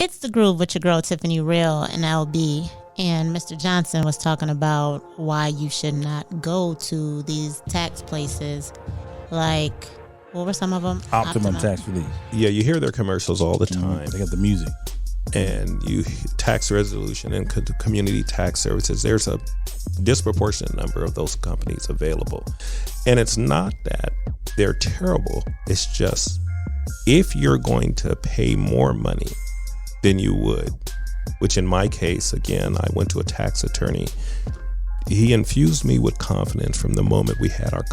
It's the Groove with your girl Tiffani Real and LB. And Mr. Johnson was talking about why you should not go to these tax places. Like, what were some of them? Optimum Tax Relief. Yeah, you hear their commercials all the time. They got the music. And you tax resolution and community tax services. There's a disproportionate number of those companies available. And it's not that they're terrible. It's just if you're going to pay more money than you would, which in my case, again, I went to a tax attorney. He infused me with confidence from the moment we had our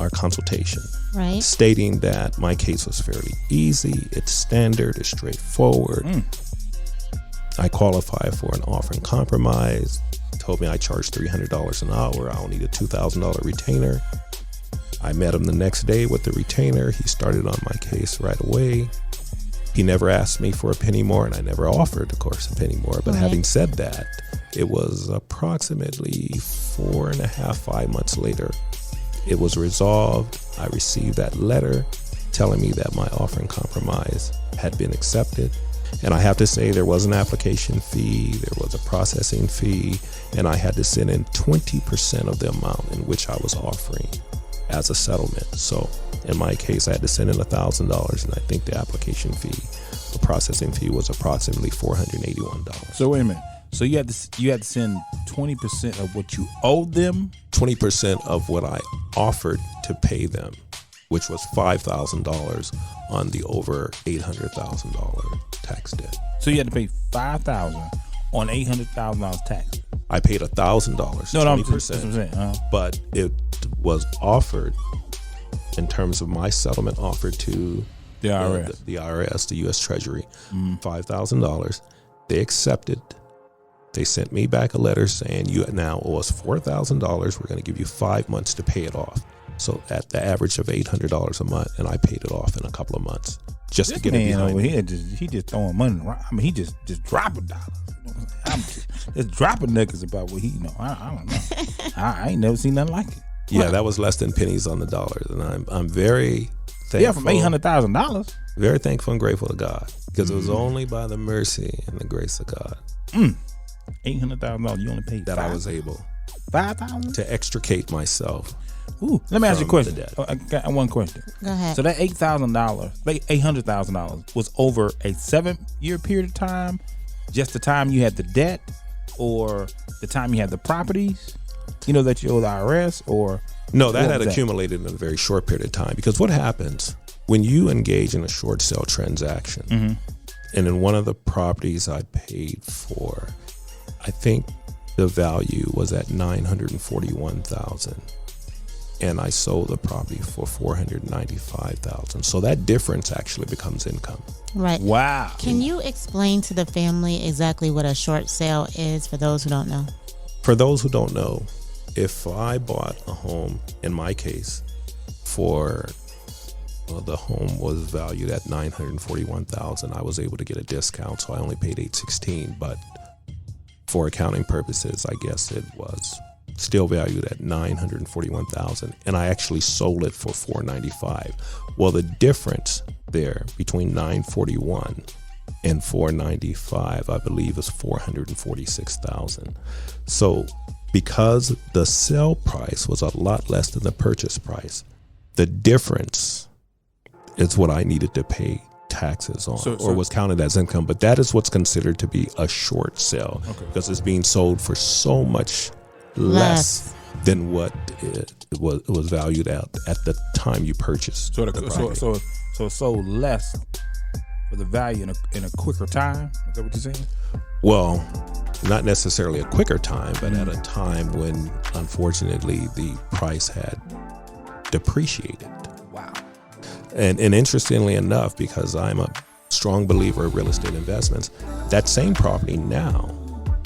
consultation, right? Stating that my case was fairly easy, it's standard, it's straightforward. I qualify for an offer and compromise. He told me I charge $300 an hour. I don't need a $2,000 retainer. I met him the next day with the retainer. He started on my case right away. He never asked me for a penny more, and I never offered, of course, a penny more. But having said that, it was approximately 4.5, 5 months later. It was resolved. I received that letter telling me that my offer and compromise had been accepted. And I have to say there was an application fee, there was a processing fee, and I had to send in 20% of the amount in which I was offering as a settlement. So in my case, I had to send in $1,000, and I think the application fee, the processing fee, was approximately $481. So wait a minute. So you had to send 20% of what you owed them? 20% of what I offered to pay them, which was $5,000 on the over $800,000 tax debt. So you had to pay $5,000 on $800,000 tax. I paid $1,000, 20%, that's what I'm saying. but it was offered in terms of my settlement offer to the IRS, the IRS, the U.S. Treasury, $5,000. They accepted. They sent me back a letter saying you now owe us $4,000. We're going to give you 5 months to pay it off. So at the average of $800 a month, and I paid it off in a couple of months just to get it behind me. He just throwing money around. I mean, he just dropping dollars. I'm just dropping niggas about what he, I don't know. I ain't never seen nothing like it. Yeah, that was less than pennies on the dollar, and I'm very thankful. Yeah, from $800,000. Very thankful and grateful to God, because it was only by the mercy and the grace of God. $800,000. You only paid that I was able $5,000 to extricate myself. Ooh, let me ask you a question. I got one question. Go ahead. So that $800,000 was over a 7-year period of time, just the time you had the debt, or the time you had the properties, that you owe the IRS, or no, that had accumulated in a very short period of time. Because what happens when you engage in a short sale transaction, and in one of the properties I paid for, I think the value was at $941,000. And I sold the property for $495,000. So that difference actually becomes income. Right. Wow. Can you explain to the family exactly what a short sale is for those who don't know? For those who don't know, if I bought a home, in my case, the home was valued at $941,000, I was able to get a discount, so I only paid $816. But for accounting purposes, I guess it was still valued at $941,000, and I actually sold it for $495,000. Well, the difference there between $941,000 and $495,000, I believe, is $446,000. So because the sale price was a lot less than the purchase price, the difference is what I needed to pay taxes on, or was counted as income. But that is what's considered to be a short sale, because it's being sold for so much less than what it was valued at the time you purchased. So it sold less for the value in a quicker time. Is that what you're saying? Well, not necessarily a quicker time, but at a time when, unfortunately, the price had depreciated. Wow. And interestingly enough, because I'm a strong believer of real estate investments, that same property now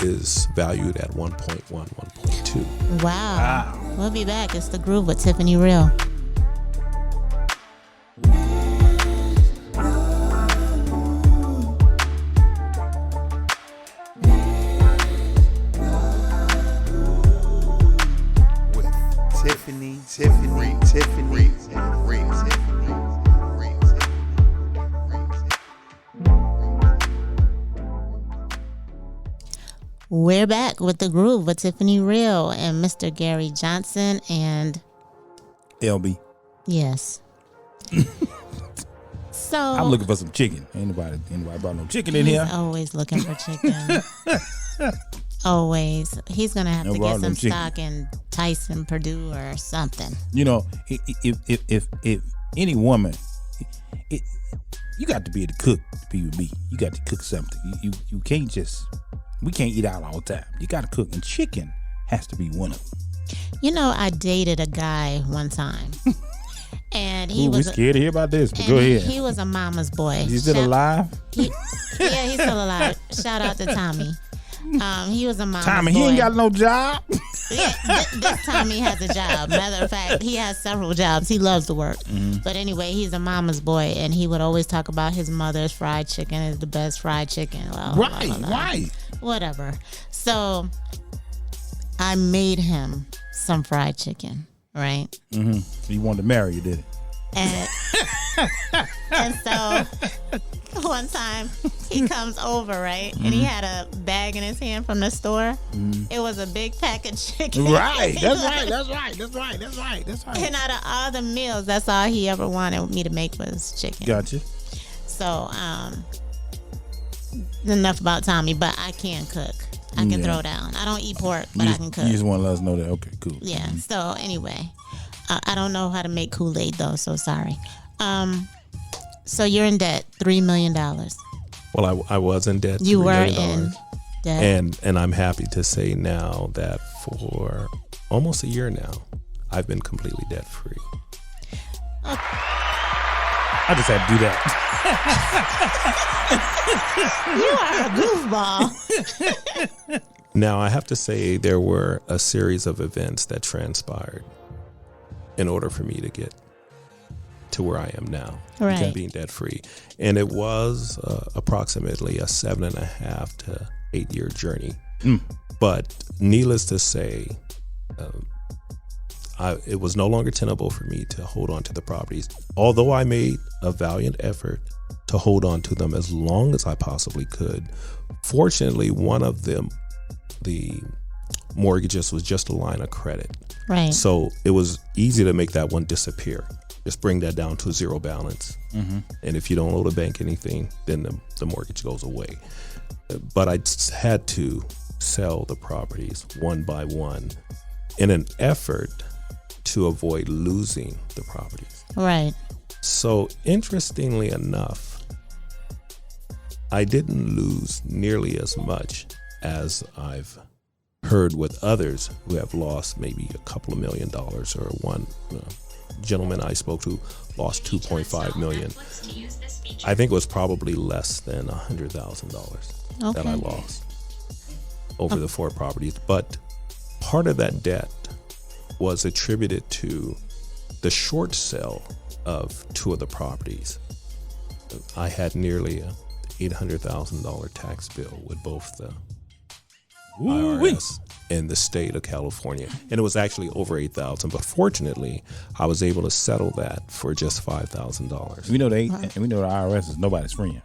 is valued at 1.1, 1.2. Wow. We'll be back. It's the Groove with Tiffani Real. Tiffani Real. We're back with The Groove with Tiffani Real and Mr. Gary Johnson and LB. yes. So I'm looking for some chicken. Ain't anybody brought no chicken in he's here? always looking for chicken. Always. He's gonna have No to get problem, some chicken. stock in Tyson, Purdue, or something. You know, if any woman, you got to be able to cook to be with me. You got to cook something. You can't just, we can't eat out all the time. You got to cook, and chicken has to be one of them. You know, I dated a guy one time, and he Ooh, we was scared to hear about this, but and go ahead. He was a mama's boy. Is he still alive? Yeah, he's still alive. Shout out to Tommy. He was a mama's Tommy, boy. he ain't got no job. Yeah, this time he has a job. Matter of fact, he has several jobs. He loves to work. But anyway, he's a mama's boy, and he would always talk about his mother's fried chicken is the best fried chicken. Right. Whatever. So I made him some fried chicken, right? Mm-hmm. So you wanted to marry you, did it? And so one time he comes over, right? And he had a bag in his hand from the store. It was a big pack of chicken. Right. That's right. And out of all the meals, that's all he ever wanted me to make was chicken. Gotcha. So, enough about Tommy, but I can cook. I can throw down. I don't eat pork, but I can cook. You just want to let us know that. Okay, cool. Yeah. So anyway, I don't know how to make Kool-Aid though, so sorry. So you're in debt, $3 million. Well, I was in debt. You $3 were million. in debt. And I'm happy to say now that for almost a year now, I've been completely debt free. I just had to do that. You are a goofball. Now, I have to say there were a series of events that transpired in order for me to get to where I am now, Right. being debt free. And it was approximately a 7.5 to 8 year journey. But needless to say, it was no longer tenable for me to hold on to the properties. Although I made a valiant effort to hold on to them as long as I possibly could, fortunately, one of them, the mortgages, was just a line of credit. Right. So it was easy to make that one disappear. Just bring that down to zero balance. And if you don't owe the bank anything, then the mortgage goes away. But I had to sell the properties one by one in an effort to avoid losing the properties. Right. So interestingly enough, I didn't lose nearly as much as I've heard with others who have lost maybe a couple of $1 million, or one gentleman I spoke to lost $2.5 million. I think it was probably less than $100,000 that I lost over the 4 properties. But part of that debt was attributed to the short sale of 2 of the properties. I had nearly a $800,000 tax bill with both the IRS and the state of California, and it was actually over $8,000. But fortunately, I was able to settle that for just $5,000. We know the IRS is nobody's friend.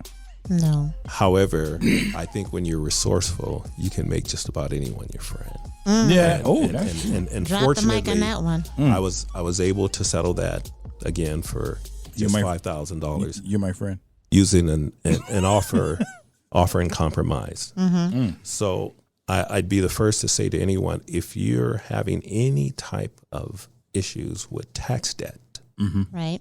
No. However, I think when you're resourceful, you can make just about anyone your friend. Yeah. And Drop fortunately, the mic on that one. I was able to settle that again for just $5,000 You're my friend. using an offer and compromise. So I'd be the first to say to anyone, if you're having any type of issues with tax debt, Right.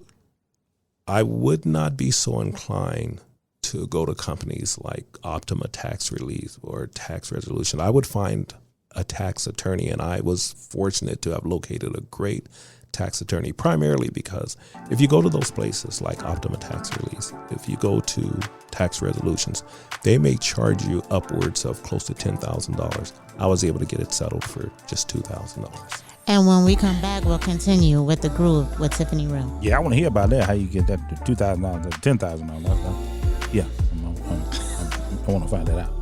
I would not be so inclined to go to companies like Optima Tax Relief or Tax Resolution. I would find a tax attorney, and I was fortunate to have located a great tax attorney, primarily because if you go to those places like Optima Tax Relief, if you go to Tax Resolutions, they may charge you upwards of close to $10,000. I was able to get it settled for just $2,000. And when we come back, we'll continue with The Groove with Tiffani Real. Yeah, I want to hear about that. How you get that $2,000 to $10,000? Yeah, I want to find that out.